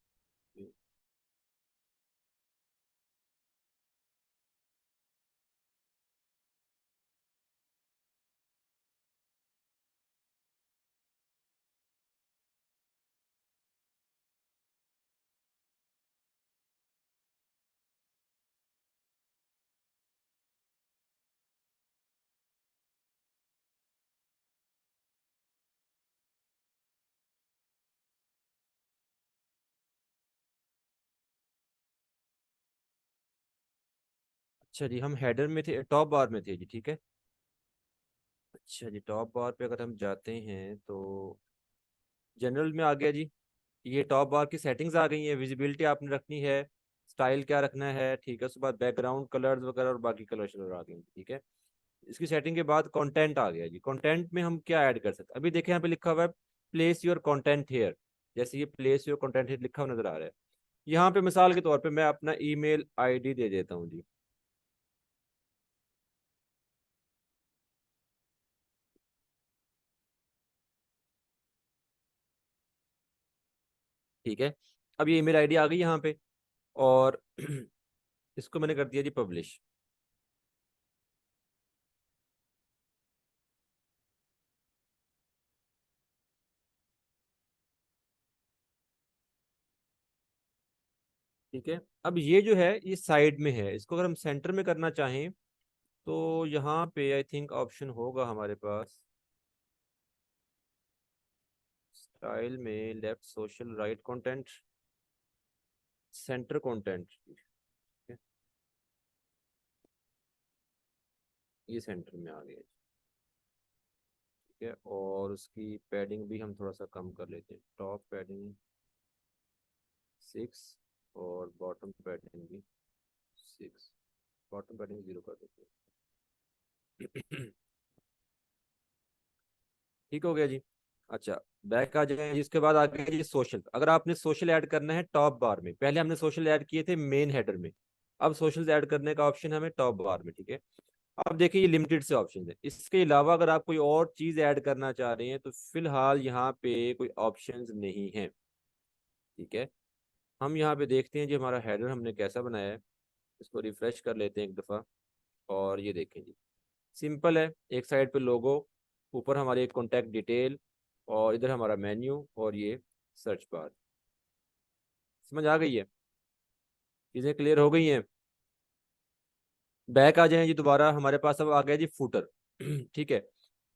अच्छा जी, हम हेडर में थे, टॉप बार में थे जी, ठीक है। अच्छा जी, टॉप बार पे अगर हम जाते हैं तो जनरल में आ गया जी। ये टॉप बार की सेटिंग्स आ गई हैं, विजिबिलिटी आपने रखनी है, स्टाइल क्या रखना है, ठीक है। उसके बाद बैकग्राउंड कलर्स वगैरह और बाकी कलर शलर आ गए हैं, ठीक है। इसकी सेटिंग के बाद कंटेंट आ गया जी। कंटेंट में हम क्या ऐड कर सकते हैं, अभी देखिए यहाँ पे लिखा हुआ है प्लेस योर कंटेंट हेयर। जैसे ये प्लेस योर कंटेंट हेयर लिखा हुआ नजर आ रहा है, यहाँ पे मिसाल के तौर पे मैं अपना ईमेल आईडी दे देता हूँ जी। ठीक है। अब ये ईमेल आईडी आ गई यहाँ पे, और इसको मैंने कर दिया जी पब्लिश। ठीक है। अब ये जो है ये साइड में है, इसको अगर हम सेंटर में करना चाहें तो यहाँ पे आई थिंक ऑप्शन होगा हमारे पास, स्टाइल में left social right content, centre content. ये सेंटर में आ गया। ठीक है, और उसकी पैडिंग भी हम थोड़ा सा कम कर लेते हैं, टॉप पैडिंग 6 और बॉटम पैडिंग भी 6, बॉटम पैडिंग 0 कर देते हैं। ठीक हो गया जी। अच्छा, बैक आ जाए, इसके बाद आ गया जी सोशल। अगर आपने सोशल ऐड करना है टॉप बार में, पहले हमने सोशल ऐड किए थे मेन हेडर में, अब सोशल ऐड करने का ऑप्शन है हमें टॉप बार में। ठीक है। अब देखिए ये लिमिटेड से ऑप्शन है, इसके अलावा अगर आप कोई और चीज ऐड करना चाह रहे हैं तो फिलहाल यहाँ पे कोई ऑप्शंस नहीं है। ठीक है। हम यहाँ पे देखते हैं जी हमारा हेडर हमने कैसा बनाया है, इसको रिफ्रेश कर लेते हैं एक दफ़ा, और ये देखें जी सिंपल है। एक साइड पे लोगो, ऊपर हमारी एक कॉन्टैक्ट डिटेल, और इधर हमारा मेन्यू, और ये सर्च बार। समझ आ गई है? चीज़ें क्लियर हो गई हैं? बैक आ जाए जी दोबारा, हमारे पास अब आ गया जी फूटर। ठीक है।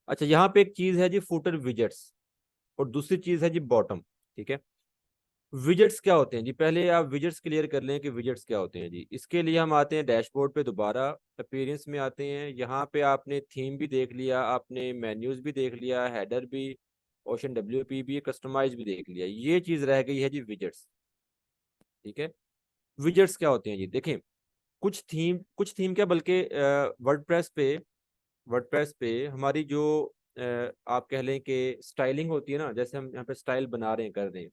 अच्छा, यहाँ पे एक चीज़ है जी फूटर विजेट्स, और दूसरी चीज़ है जी बॉटम। ठीक है। विजेट्स क्या होते हैं जी, पहले आप विजेट्स क्लियर कर लें कि विजेट्स क्या होते हैं जी। इसके लिए हम आते हैं डैशबोर्ड पे, दोबारा अपीयरेंस में आते हैं। यहाँ पे आपने थीम भी देख लिया, आपने मेन्यूज भी देख लिया, हेडर भी, ओशन डब्ल्यूपी भी, कस्टमाइज भी देख लिया, ये चीज़ रह गई है जी विजेट्स। ठीक है। विजेट्स क्या होते हैं जी, देखें, कुछ थीम क्या बल्कि वर्डप्रेस पे, हमारी जो आप कह लें कि स्टाइलिंग होती है ना, जैसे हम यहाँ पे स्टाइल बना रहे हैं, कर रहे हैं,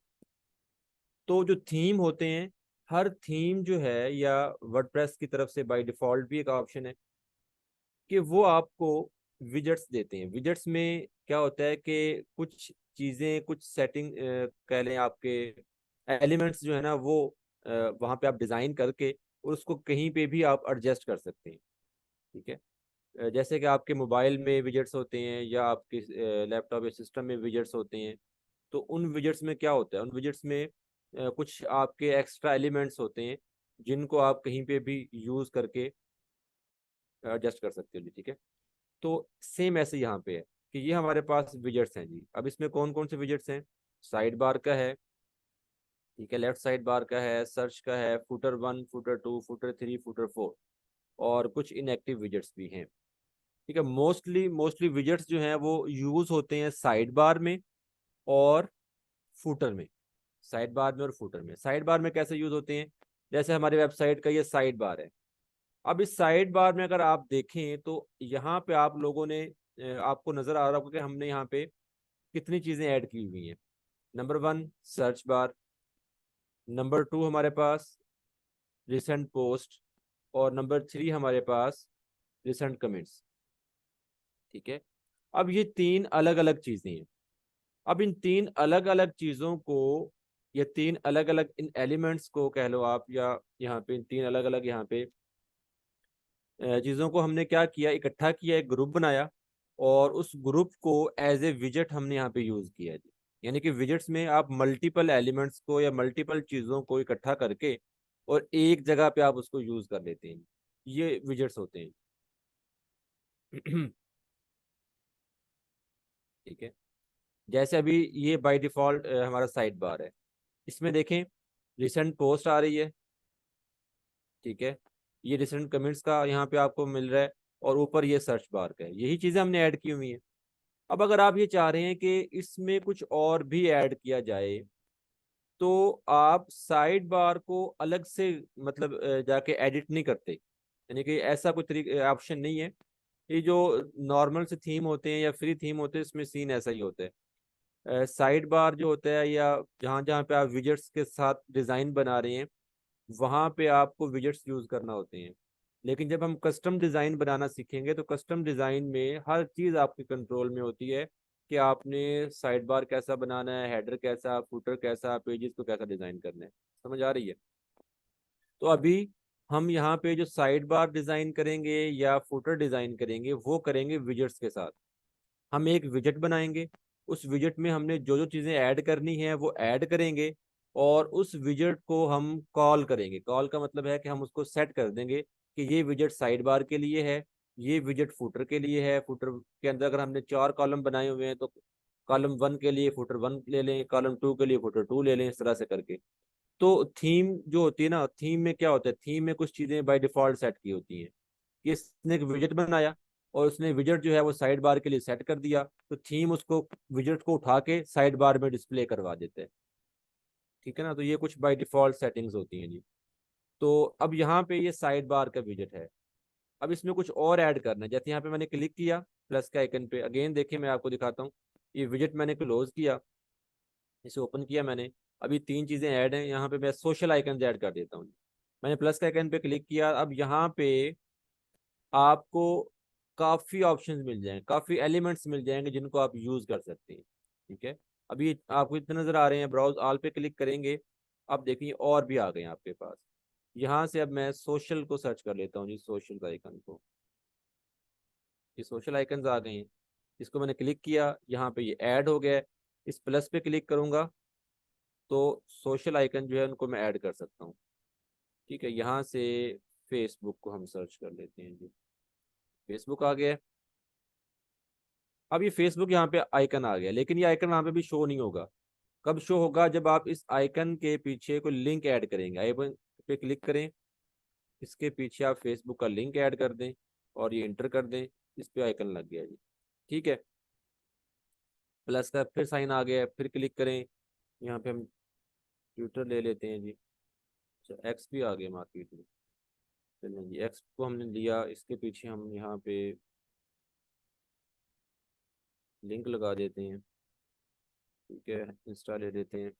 तो जो थीम होते हैं, हर थीम जो है, या वर्डप्रेस की तरफ से बाय डिफॉल्ट भी एक ऑप्शन है कि वो आपको विजेट्स देते हैं। विजेट्स में क्या होता है कि कुछ चीज़ें, कुछ सेटिंग कह लें, आपके एलिमेंट्स जो है ना वो वहाँ पे आप डिज़ाइन करके और उसको कहीं पे भी आप एडजस्ट कर सकते हैं। ठीक है। जैसे कि आपके मोबाइल में विजेट्स होते हैं, या आपके लैपटॉप या सिस्टम में विजेट्स होते हैं, तो उन विजेट्स में क्या होता है, उन विजेट्स में कुछ आपके एक्स्ट्रा एलिमेंट्स होते हैं जिनको आप कहीं पे भी यूज़ करके एडजस्ट कर सकते हो जी। ठीक है। तो सेम ऐसे यहाँ पे है कि ये हमारे पास विजेट्स हैं जी। अब इसमें कौन कौन से विजेट्स हैं, साइड बार का है, ठीक है, लेफ्ट साइड बार का है, सर्च का है, फुटर 1, फुटर 2, फुटर 3, फुटर 4, और कुछ इनएक्टिव विजेट्स भी हैं। ठीक है। मोस्टली मोस्टली विजेट्स जो हैं वो यूज होते हैं साइड बार में और फूटर में। साइड बार में और फूटर में, साइड बार में कैसे यूज होते हैं, जैसे हमारी वेबसाइट का ये साइड बार है। अब इस साइड बार में अगर आप देखें तो यहाँ पे आप लोगों ने आपको नजर आ रहा होगा कि हमने यहाँ पे कितनी चीजें ऐड की हुई हैं। नंबर 1 सर्च बार, नंबर 2 हमारे पास रिसेंट पोस्ट, और नंबर 3 हमारे पास रिसेंट कमेंट्स। ठीक है। अब ये तीन अलग अलग चीजें हैं। अब इन तीन अलग अलग चीजों को, या तीन अलग अलग इन एलिमेंट्स को कह लो आप, या यहाँ पे इन तीन अलग अलग यहाँ पे चीजों को हमने क्या किया, इकट्ठा किया, एक ग्रुप बनाया, और उस ग्रुप को एज ए विजेट हमने यहाँ पे यूज किया जी। यानी कि विजेट्स में आप मल्टीपल एलिमेंट्स को या मल्टीपल चीजों को इकट्ठा करके और एक जगह पे आप उसको यूज कर लेते हैं, ये विजेट्स होते हैं। ठीक है। जैसे अभी ये बाय डिफॉल्ट हमारा साइड बार है, इसमें देखें रिसेंट पोस्ट आ रही है। ठीक है। ये रिसेंट कमेंट्स का यहाँ पे आपको मिल रहा है, और ऊपर ये सर्च बार का है, यही चीज़ें हमने ऐड की हुई हैं। अब अगर आप ये चाह रहे हैं कि इसमें कुछ और भी ऐड किया जाए, तो आप साइड बार को अलग से, मतलब जाके एडिट नहीं करते, यानी कि ऐसा कोई तरीका ऑप्शन नहीं है। ये जो नॉर्मल से थीम होते हैं या फ्री थीम होते हैं, इसमें सीन ऐसा ही होता है। साइड बार जो होता है, या जहाँ जहाँ पे आप विजेट्स के साथ डिज़ाइन बना रहे हैं, वहाँ पे आपको विजेट्स यूज़ करना होते हैं। लेकिन जब हम कस्टम डिज़ाइन बनाना सीखेंगे तो कस्टम डिज़ाइन में हर चीज़ आपके कंट्रोल में होती है, कि आपने साइड बार कैसा बनाना है, हेडर कैसा, फुटर कैसा, पेजेस को कैसा डिजाइन करना है। समझ आ रही है? तो अभी हम यहाँ पे जो साइड बार डिजाइन करेंगे या फुटर डिजाइन करेंगे वो करेंगे विजेट्स के साथ। हम एक विजेट बनाएंगे, उस विजेट में हमने जो जो चीजें ऐड करनी है वो ऐड करेंगे, और उस विजेट को हम कॉल करेंगे। कॉल का मतलब है कि हम उसको सेट कर देंगे कि ये विजेट साइड बार के लिए है, ये विजेट फुटर के लिए है। फुटर के अंदर अगर हमने 4 कॉलम बनाए हुए हैं तो कॉलम 1 के लिए फुटर 1 ले लें, कॉलम 2 के लिए फुटर 2 ले लें, इस तरह से करके। तो थीम जो होती है ना, थीम में क्या होता है, थीम में कुछ चीजें बाय डिफॉल्ट सेट की होती हैं कि इसने एक विजेट बनाया और उसने विजेट जो है वो साइड बार के लिए सेट कर दिया, तो थीम उसको विजेट को उठा के साइड बार में डिस्प्ले करवा देते हैं। ठीक है ना? तो ये कुछ बाय डिफॉल्ट सेटिंग्स होती हैं जी। तो अब यहाँ पे ये साइड बार का विजेट है। अब इसमें कुछ और ऐड करना है। जैसे यहाँ पे मैंने क्लिक किया प्लस के आइकन पे, अगेन देखिए मैं आपको दिखाता हूँ। ये विजेट मैंने क्लोज किया, इसे ओपन किया मैंने। अभी 3 चीजें ऐड हैं यहाँ पे, मैं सोशल आइकन ऐड कर देता हूँ। मैंने प्लस के आइकन पे क्लिक किया, अब यहाँ पे आपको काफी ऑप्शंस मिल जाएंगे, काफी एलिमेंट्स मिल जाएंगे जिनको आप यूज कर सकते हैं। ठीक है? अभी आपको इतने नजर आ रहे हैं, ब्राउज ऑल पे क्लिक करेंगे, अब देखिए और भी आ गए हैं आपके पास। यहाँ से अब मैं सोशल को सर्च कर लेता हूँ जी, सोशल आइकन को। ये सोशल आइकन आ गए हैं, इसको मैंने क्लिक किया, यहाँ पे ये ऐड हो गया है। इस प्लस पे क्लिक करूंगा तो सोशल आइकन जो है उनको मैं ऐड कर सकता हूँ। ठीक है? यहाँ से फेसबुक को हम सर्च कर लेते हैं जी। फेसबुक आ गया है। अब ये फेसबुक यहाँ पे आइकन आ गया, लेकिन ये आइकन वहाँ पे भी शो नहीं होगा। कब शो होगा? जब आप इस आइकन के पीछे कोई लिंक ऐड करेंगे। आइकन पे क्लिक करें, इसके पीछे आप फेसबुक का लिंक ऐड कर दें और ये इंटर कर दें, इस पे आइकन लग गया जी। ठीक है? प्लस का फिर साइन आ गया है, फिर क्लिक करें। यहाँ पे हम ट्विटर ले लेते हैं जी। अच्छा, एक्स भी आ गया मार्केट में। चलिए जी, एक्स को हमने लिया, इसके पीछे हम यहाँ पे लिंक लगा देते हैं। ठीक है? इंस्टा ले लेते हैं।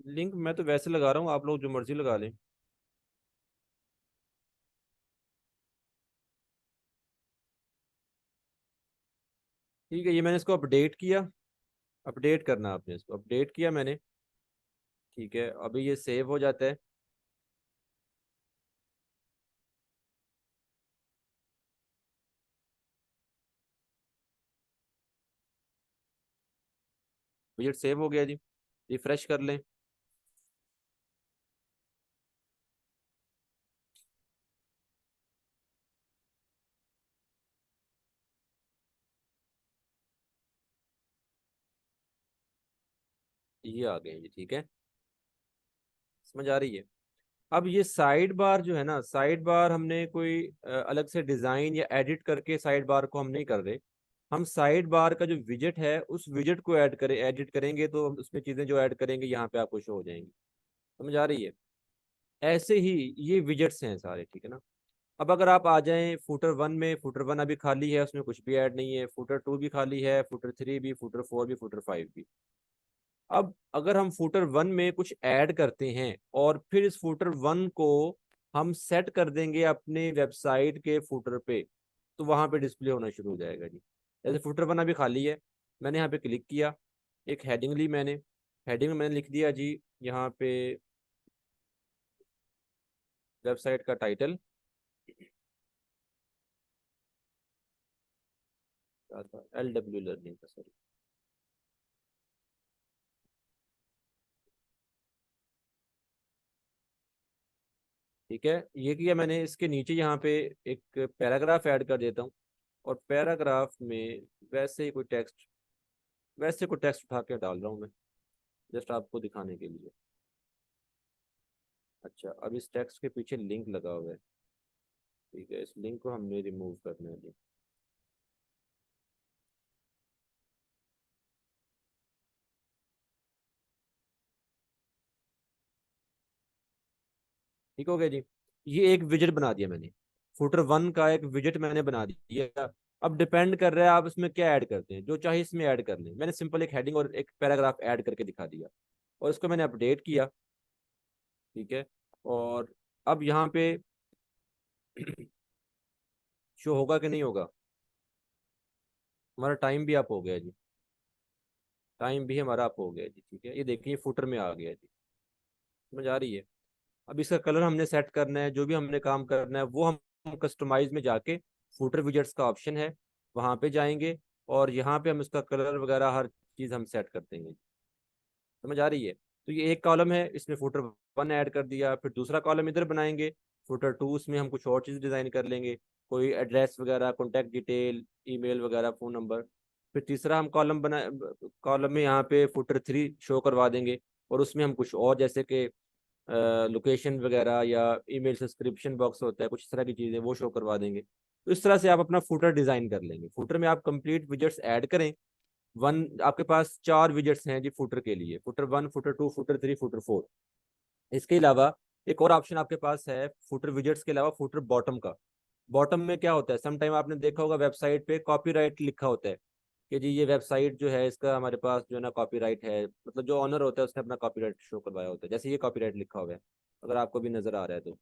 लिंक मैं तो वैसे लगा रहा हूँ, आप लोग जो मर्जी लगा लें। ठीक है, ये मैंने इसको अपडेट किया। अपडेट करना है आपने, इसको अपडेट किया मैंने। ठीक है, अभी ये सेव हो जाता है। विजेट सेव हो गया जी। रिफ्रेश कर लें। ये आ गए जी। ठीक है? समझ आ रही है? अब ये साइड बार जो है ना, साइड बार हमने कोई अलग से डिजाइन या एडिट करके साइड बार को हम नहीं कर रहे। हम साइड बार का जो विजेट है उस विजेट को ऐड करें, एडिट करेंगे तो हम उसमें चीजें जो ऐड करेंगे यहाँ पे आपको शो हो जाएंगी। समझ आ रही है? ऐसे ही ये विजेट्स हैं सारे। ठीक है ना? अब अगर आप आ जाएं फुटर 1 में, फुटर 1 अभी खाली है, उसमें कुछ भी ऐड नहीं है। फुटर 2 भी खाली है, फुटर 3 भी, फुटर 4 भी, फुटर 5 भी। अब अगर हम फुटर 1 में कुछ ऐड करते हैं और फिर इस फुटर 1 को हम सेट कर देंगे अपने वेबसाइट के फुटर पे, तो वहां पे डिस्प्ले होना शुरू हो जाएगा जी। जैसे फुटर 1 अभी खाली है, मैंने यहाँ पे क्लिक किया, एक हेडिंग ली मैंने। हेडिंग में मैंने लिख दिया जी यहाँ पे वेबसाइट का टाइटल क्या था, LW लर्निंग का, सॉरी। ठीक है, ये किया मैंने। इसके नीचे यहाँ पे एक पैराग्राफ ऐड कर देता हूँ, और पैराग्राफ में वैसे ही कोई टेक्स्ट, वैसे कोई टेक्स्ट उठा के डाल रहा हूँ मैं, जस्ट आपको दिखाने के लिए। अच्छा, अब इस टेक्स्ट के पीछे लिंक लगा हुआ है। ठीक है, इस लिंक को हमने रिमूव करना है जी। ठीक हो गया जी। ये एक विजेट बना दिया मैंने, फुटर 1 का एक विजेट मैंने बना दिया। अब डिपेंड कर रहा है आप इसमें क्या ऐड करते हैं, जो चाहे इसमें ऐड कर लें। मैंने सिंपल एक हेडिंग और एक पैराग्राफ ऐड करके दिखा दिया, और इसको मैंने अपडेट किया। ठीक है? और अब यहाँ पे शो होगा कि नहीं होगा? हमारा टाइम भी अप हो गया जी। टाइम भी हमारा अप हो गया जी। ठीक है, ये देखिए फुटर में आ गया जी। समझ आ रही है? अब इसका कलर हमने सेट करना है, जो भी हमने काम करना है वो हम कस्टमाइज में जाके फुटर विजेट्स का ऑप्शन है, वहां पे जाएंगे और यहाँ पे हम इसका कलर वगैरह हर चीज़ हम सेट कर देंगे। समझ आ रही है? तो ये एक कॉलम है, इसमें फुटर वन ऐड कर दिया, फिर दूसरा कॉलम इधर बनाएंगे फुटर टू, उसमें हम कुछ और चीज़ डिज़ाइन कर लेंगे, कोई एड्रेस वगैरह, कॉन्टैक्ट डिटेल, ईमेल वगैरह, फ़ोन नंबर। फिर तीसरा हम कॉलम में यहाँ पे फुटर थ्री शो करवा देंगे, और उसमें हम कुछ और जैसे कि लोकेशन वगैरह या ईमेल सब्सक्रिप्शन बॉक्स होता है, कुछ इस तरह की चीज़ें वो शो करवा देंगे। तो इस तरह से आप अपना फुटर डिज़ाइन कर लेंगे। फुटर में आप कंप्लीट विजेट्स ऐड करें। वन, आपके पास 4 विजेट्स हैं जी फुटर के लिए, footer one, footer two, footer three, footer four. इसके अलावा एक और ऑप्शन आपके पास है फुटर विजेट्स के अलावा, फुटर बॉटम का। बॉटम में क्या होता है, समटाइम आपने देखा होगा वेबसाइट पे कॉपीराइट लिखा होता है कि जी ये वेबसाइट जो है इसका हमारे पास जो है ना कॉपीराइट है, मतलब जो ऑनर होता है उसने अपना कॉपीराइट शो करवाया होता है, जैसे ये कॉपीराइट लिखा हुआ है, अगर आपको भी नजर आ रहा है तो,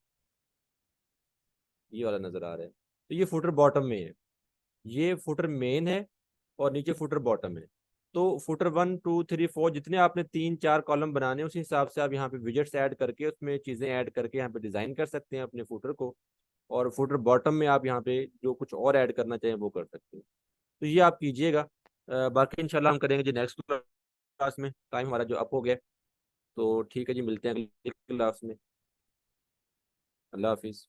ये वाला नजर आ रहा है, तो ये फुटर बॉटम में है। ये फुटर मेन है और नीचे फुटर बॉटम है। तो footer one two three four जितने आपने तीन चार कॉलम बनाने हैं, उस हिसाब से आप यहाँ पे विजेट्स ऐड करके उसमें चीज़ें ऐड करके यहाँ पे डिज़ाइन कर सकते हैं अपने फुटर को। और फुटर बॉटम में आप यहाँ पे जो कुछ और ऐड करना चाहें वो कर सकते हैं। तो ये आप कीजिएगा। बाकी इंशाल्लाह हम करेंगे जी नेक्स्ट क्लास में, टाइम हमारा जो अप हो गया। तो ठीक है जी, मिलते हैं अगली क्लास में। अल्लाह हाफिज़।